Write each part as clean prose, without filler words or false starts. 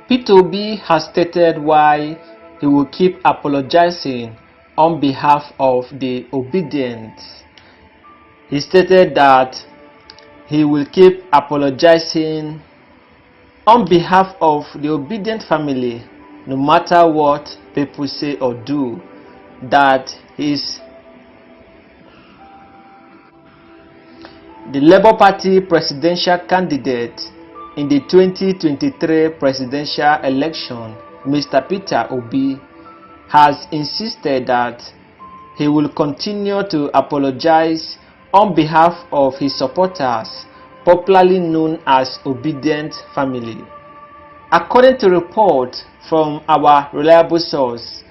Peter Obi has stated why he will keep apologizing on behalf of the Obidients. He stated that he will keep apologizing on behalf of the Obidient family no matter what people say or do, that is the Labour Party presidential candidate in the 2023 presidential election. Mr. Peter Obi has insisted that he will continue to apologize on behalf of his supporters, popularly known as Obidient family. According to reports from our reliable source,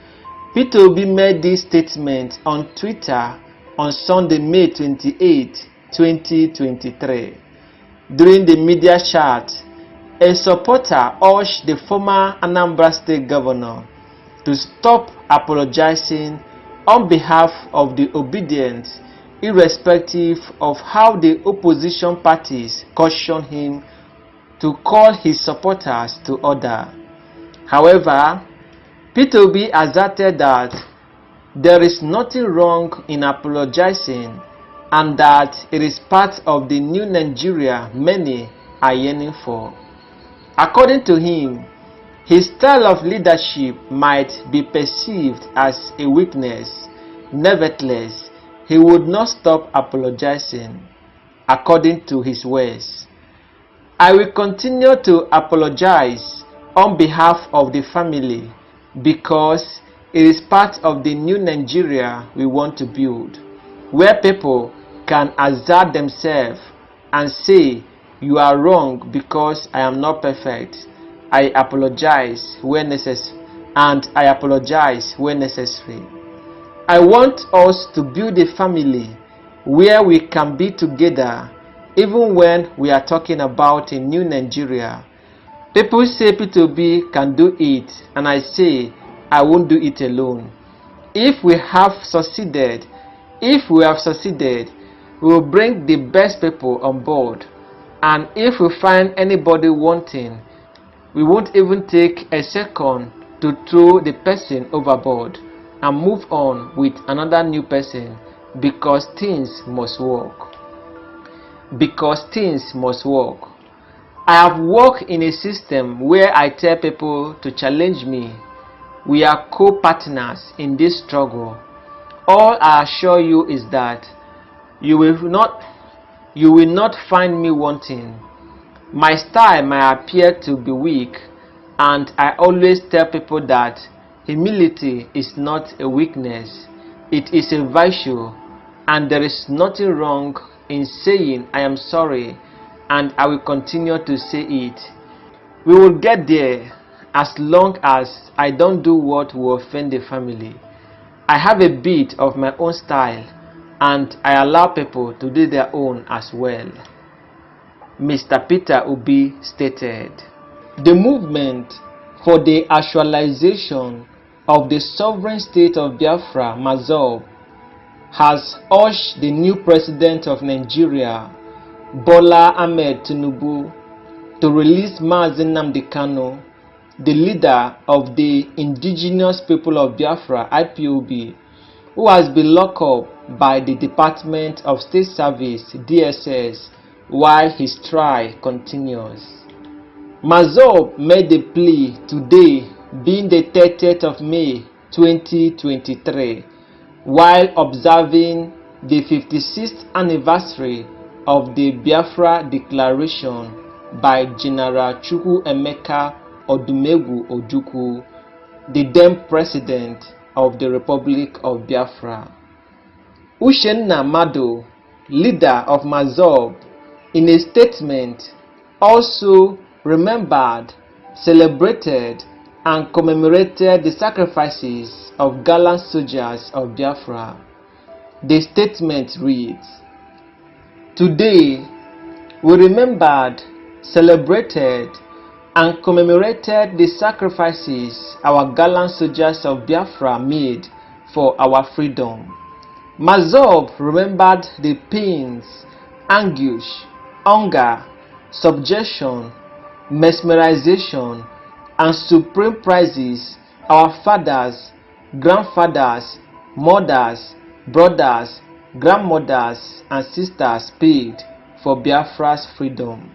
Peter Obi made this statement on Twitter on Sunday, May 28, 2023. During the media chat, a supporter urged the former Anambra State governor to stop apologizing on behalf of the Obidients, irrespective of how the opposition parties cautioned him to call his supporters to order. However, Peter Obi asserted that there is nothing wrong in apologizing and that it is part of the new Nigeria many are yearning for. According to him, his style of leadership might be perceived as a weakness. Nevertheless, he would not stop apologizing. According to his words, "I will continue to apologize on behalf of the family because it is part of the new Nigeria we want to build, where people can assert themselves and say, 'You are wrong because I am not perfect. I apologize when necessary, and I apologize when necessary.' I want us to build a family where we can be together even when we are talking about a new Nigeria. People say Peter Obi can do it, and I say I won't do it alone. If we have succeeded, we will bring the best people on board. And if we find anybody wanting, we won't even take a second to throw the person overboard and move on with another new person, because things must work. I have worked in a system where I tell people to challenge me. We are co-partners in this struggle. All I assure you is that you will not find me wanting. My style might appear to be weak, and I always tell people that humility is not a weakness, it is a virtue, and there is nothing wrong in saying I am sorry, and I will continue to say it. We will get there as long as I don't do what will offend the family. I have a bit of my own style, and I allow people to do their own as well," Mr. Peter Obi stated. The movement for the actualization of the sovereign state of Biafra, Mazob, has urged the new president of Nigeria, Bola Ahmed Tinubu, to release Mazi Nnamdi Kanu, the leader of the indigenous people of Biafra, IPOB, who has been locked up by the Department of State Service, DSS, while his trial continues. Mazob made the plea today, being the 30th of May 2023, while observing the 56th anniversary of the Biafra Declaration by General Chukwuemeka Odumegwu Ojukwu, the then President of the Republic of Biafra. Uchenna Mado, leader of Mazob, in a statement also remembered, celebrated, and commemorated the sacrifices of gallant soldiers of Biafra. The statement reads, "Today, we remembered, celebrated, and commemorated the sacrifices our gallant soldiers of Biafra made for our freedom. Mazob remembered the pains, anguish, hunger, subjection, mesmerization, and supreme prices our fathers, grandfathers, mothers, brothers, grandmothers, and sisters paid for Biafra's freedom.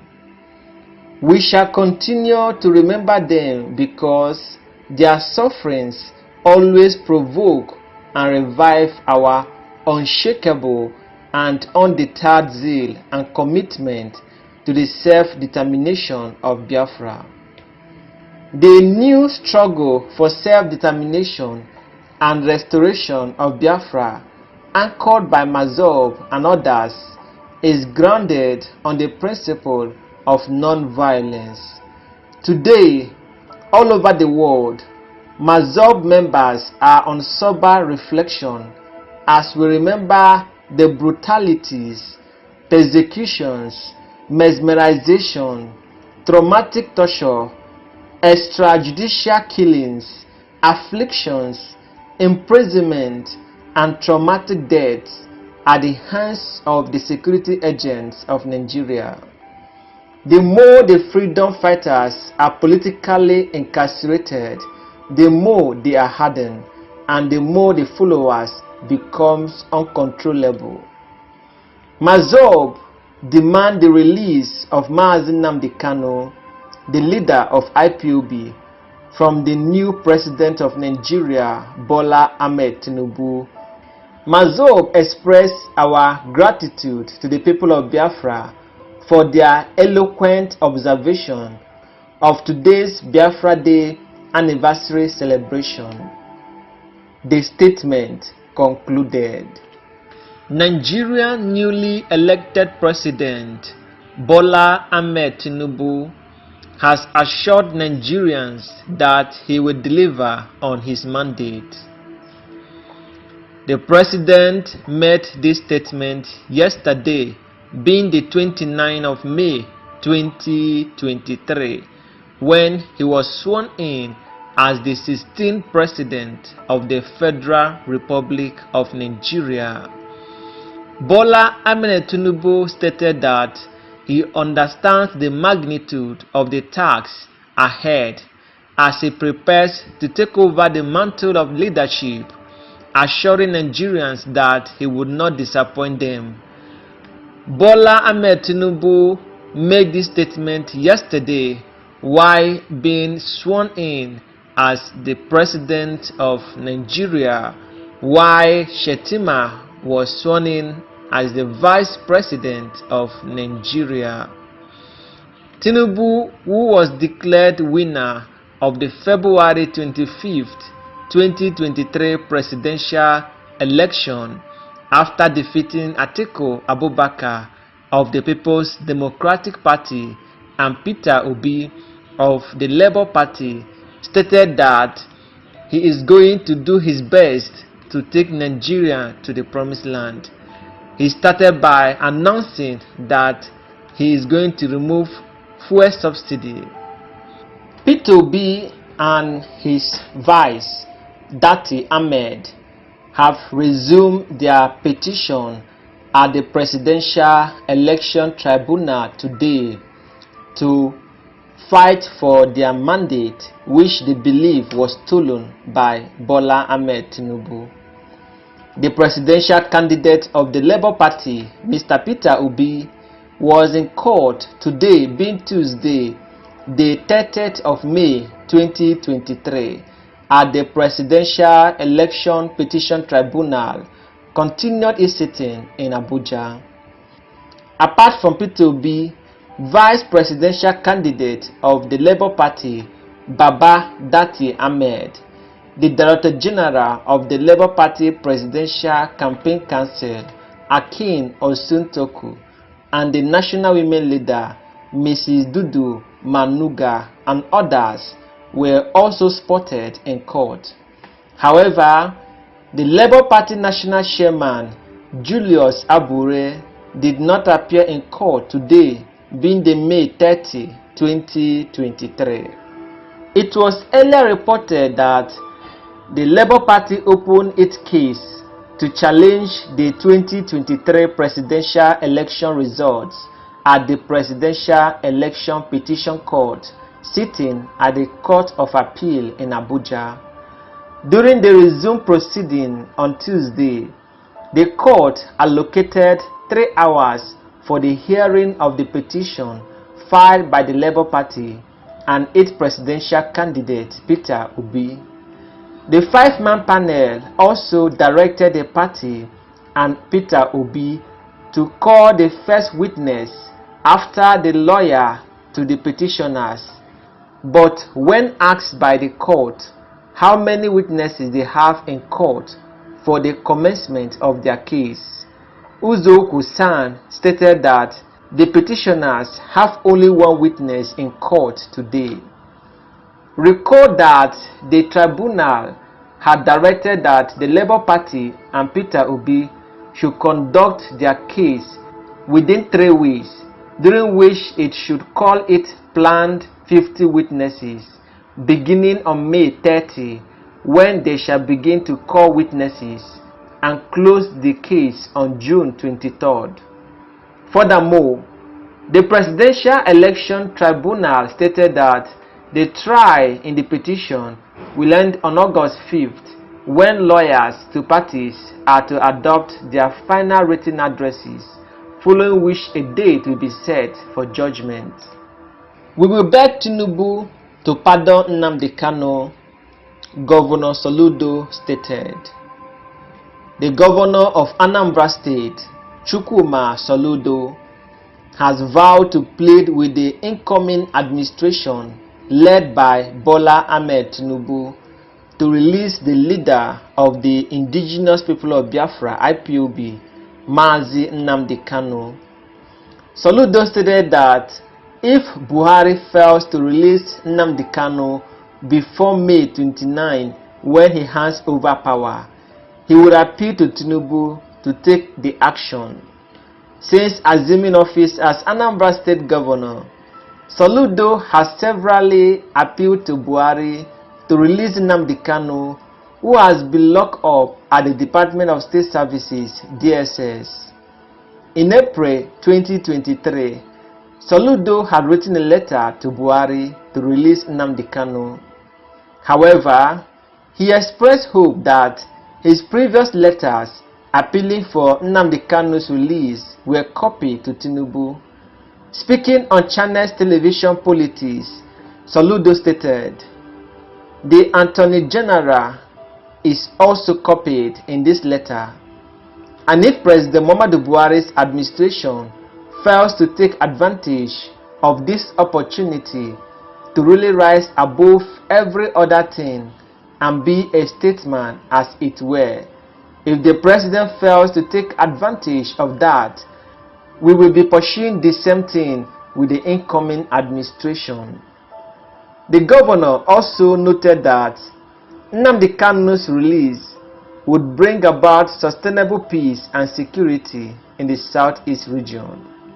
We shall continue to remember them because their sufferings always provoke and revive our unshakable and undeterred zeal and commitment to the self-determination of Biafra. The new struggle for self-determination and restoration of Biafra, anchored by Mazob and others, is grounded on the principle of non-violence. Today, all over the world, Mazob members are on sober reflection as we remember the brutalities, persecutions, mesmerization, traumatic torture, extrajudicial killings, afflictions, imprisonment, and traumatic deaths at the hands of the security agents of Nigeria. The more the freedom fighters are politically incarcerated, the more they are hardened, and the more the followers becomes uncontrollable. Mazob demand the release of Mazi Nnamdi Kanu, the leader of IPOB, from the new president of Nigeria, Bola Ahmed Tinubu. Mazob expressed our gratitude to the people of Biafra for their eloquent observation of today's Biafra Day anniversary celebration. The statement concluded. Nigerian newly elected president Bola Ahmed Tinubu has assured Nigerians that he will deliver on his mandate. The president made this statement yesterday, being the 29th of May 2023, when he was sworn in as the 16th president of the Federal Republic of Nigeria. Bola Ahmed Tinubu stated that he understands the magnitude of the task ahead as he prepares to take over the mantle of leadership, assuring Nigerians that he would not disappoint them. Bola Ahmed Tinubu made this statement yesterday while being sworn in as the president of Nigeria, while Shetima was sworn in as the vice president of Nigeria. Tinubu, who was declared winner of the February 25th, 2023 presidential election after defeating Atiku Abubakar of the People's Democratic Party and Peter Obi of the Labour Party, stated that he is going to do his best to take Nigeria to the promised land. He started by announcing that he is going to remove fuel subsidy. Peter Obi and his vice, Dati Ahmed, have resumed their petition at the Presidential Election Tribunal today to fight for their mandate, which they believe was stolen by Bola Ahmed Tinubu. The presidential candidate of the Labour Party, Mr. Peter Obi, was in court today, being Tuesday, the 30th of May 2023, at the Presidential Election Petition Tribunal, continued its sitting in Abuja. Apart from Peter Obi, vice presidential candidate of the Labour Party, Baba Dati Ahmed, the Director General of the Labour Party Presidential Campaign Council, Akin Osuntoku, and the National Women Leader, Mrs. Dudu Manuga, and others were also spotted in court. However, the Labour Party National Chairman, Julius Abure, did not appear in court today, being the May 30, 2023. It was earlier reported that the Labour Party opened its case to challenge the 2023 presidential election results at the Presidential Election Petition Court sitting at the Court of Appeal in Abuja. During the resumed proceeding on Tuesday, the court allocated 3 hours for the hearing of the petition filed by the Labour Party and its presidential candidate Peter Obi. The 5-man panel also directed the party and Peter Obi to call the first witness after the lawyer to the petitioners. But when asked by the court how many witnesses they have in court for the commencement of their case, Uzoku-san stated that the petitioners have only 1 witness in court today. Recall that the tribunal had directed that the Labour Party and Peter Obi should conduct their case within 3 weeks, during which it should call its planned 50 witnesses, beginning on May 30, when they shall begin to call witnesses, and close the case on June 23rd. Furthermore, the Presidential Election Tribunal stated that the trial in the petition will end on August 5th, when lawyers to parties are to adopt their final written addresses, following which a date will be set for judgment. We will beg Tinubu to pardon Nnamdi Kanu, Governor Soludo stated. The governor of Anambra State, Chukwuma Soludo, has vowed to plead with the incoming administration led by Bola Ahmed Tinubu to release the leader of the Indigenous People of Biafra (IPOB), Mazi Nnamdi Kanu. Soludo stated that if Buhari fails to release Nnamdi Kanu before May 29, when he hands over power, he would appeal to Tinubu to take the action. Since assuming office as Anambra State Governor, Soludo has severally appealed to Buhari to release Nnamdi Kanu, who has been locked up at the Department of State Services (DSS). In April 2023, Soludo had written a letter to Buhari to release Nnamdi Kanu. However, he expressed hope that his previous letters appealing for Nnamdi Kanu's release were copied to Tinubu. Speaking on Channels Television Politics, Soludo stated, "The Attorney General is also copied in this letter, and if President Muhammadu Buhari's administration fails to take advantage of this opportunity to really rise above every other thing and be a statesman as it were, if the president fails to take advantage of that, we will be pursuing the same thing with the incoming administration." The governor also noted that Nnamdi Kanu's release would bring about sustainable peace and security in the southeast region.